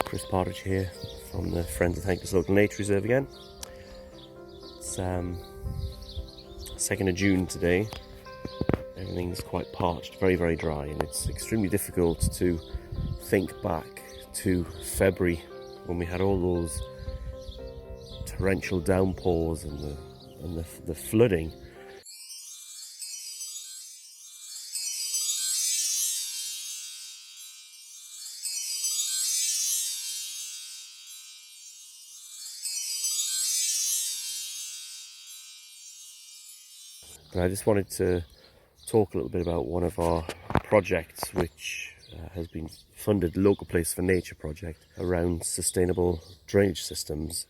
Chris Partridge here from the Friends of Henllys Local Nature Reserve again. It's 2nd of June today. Everything's quite parched, very dry, and it's extremely difficult to think back to February when we had all those torrential downpours and the flooding. But I just wanted to talk a little bit about one of our projects which has been funded, Local Place for Nature project, around sustainable drainage systems.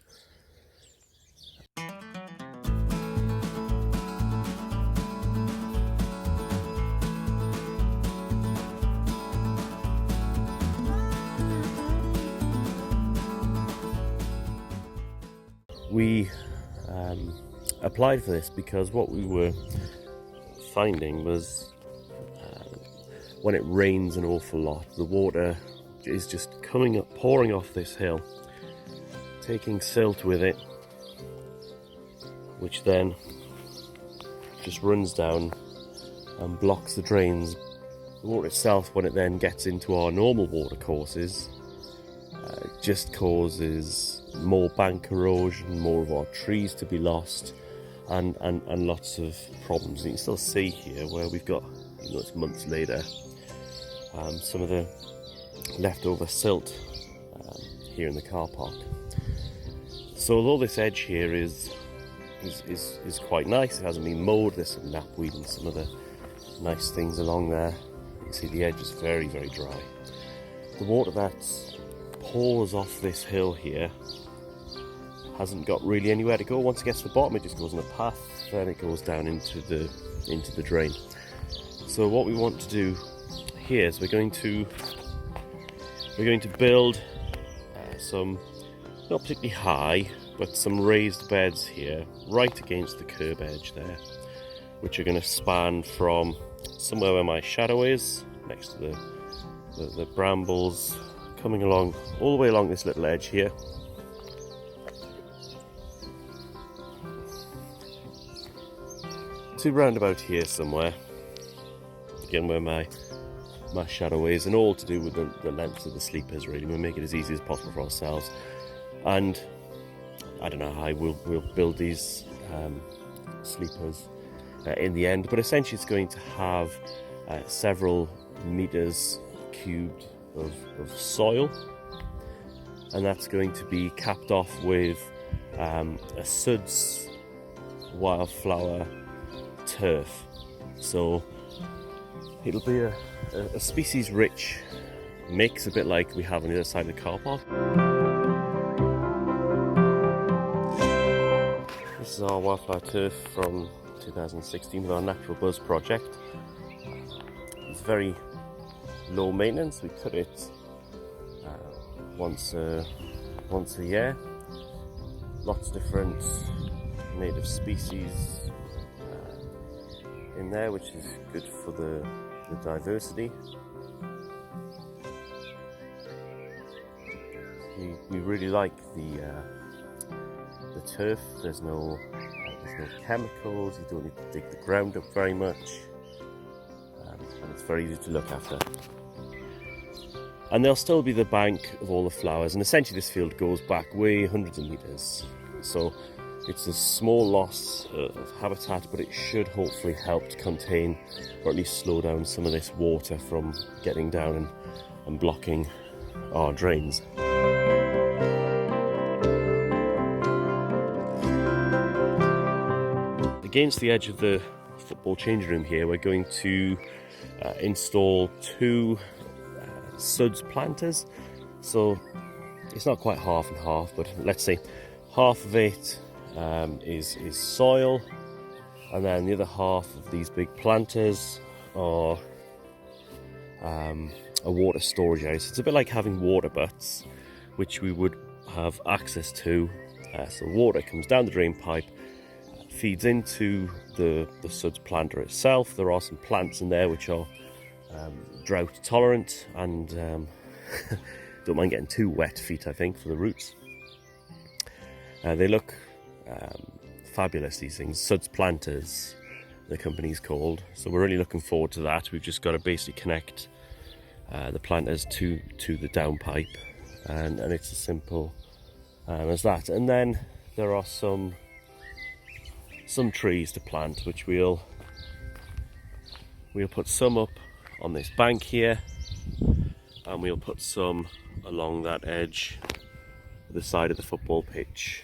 We applied for this because what we were finding was when it rains an awful lot, the water is just coming up, pouring off this hill, taking silt with it, which then just runs down and blocks the drains. The water itself, when it then gets into our normal water courses, just causes more bank erosion, more of our trees to be lost, and lots of problems. You can still see here where we've got, even though it's months later, some of the leftover silt here in the car park. So although this edge here is quite nice, it hasn't been mowed, there's some knapweed and some other nice things along there. You can see the edge is very dry. The water that pours off this hill here hasn't got really anywhere to go. Once it gets to the bottom, it just goes on a path, then it goes down into the drain. So what we want to do here is we're going to build some, not particularly high, but some raised beds here right against the curb edge there, which are going to span from somewhere where my shadow is, next to the brambles, coming along all the way along this little edge here, to round about here somewhere, again where my shadow is, and all to do with the lengths of the sleepers. Really, we'll make it as easy as possible for ourselves. And I don't know how we'll build these sleepers in the end, but essentially it's going to have several meters cubed of soil, and that's going to be capped off with a suds wildflower turf. So it'll be a species rich mix, a bit like we have on the other side of the car park. This is our wildflower turf from 2016 with our Natural Buzz project. It's very low maintenance. We cut it once a year. Lots of different native species in there, which is good for the diversity. We really like the turf. There's no chemicals. You don't need to dig the ground up very much, and it's very easy to look after. And there'll still be the bank of all the flowers, and essentially this field goes back way hundreds of meters. So it's a small loss of habitat, but it should hopefully help to contain, or at least slow down, some of this water from getting down and blocking our drains. Against the edge of the football changing room here, we're going to install two suds planters. So it's not quite half and half, but let's say half of it is soil, and then the other half of these big planters are a water storage area. So it's a bit like having water butts, which we would have access to. So water comes down the drain pipe, feeds into the suds planter itself. There are some plants in there which are drought tolerant and don't mind getting too wet feet, I think, for the roots. They look fabulous, these things. Suds Planters, the company's called. So we're really looking forward to that. We've just got to basically connect the planters to the downpipe, and it's as simple as that. And then there are some trees to plant, which we'll put some up on this bank here, and we'll put some along that edge, the side of the football pitch,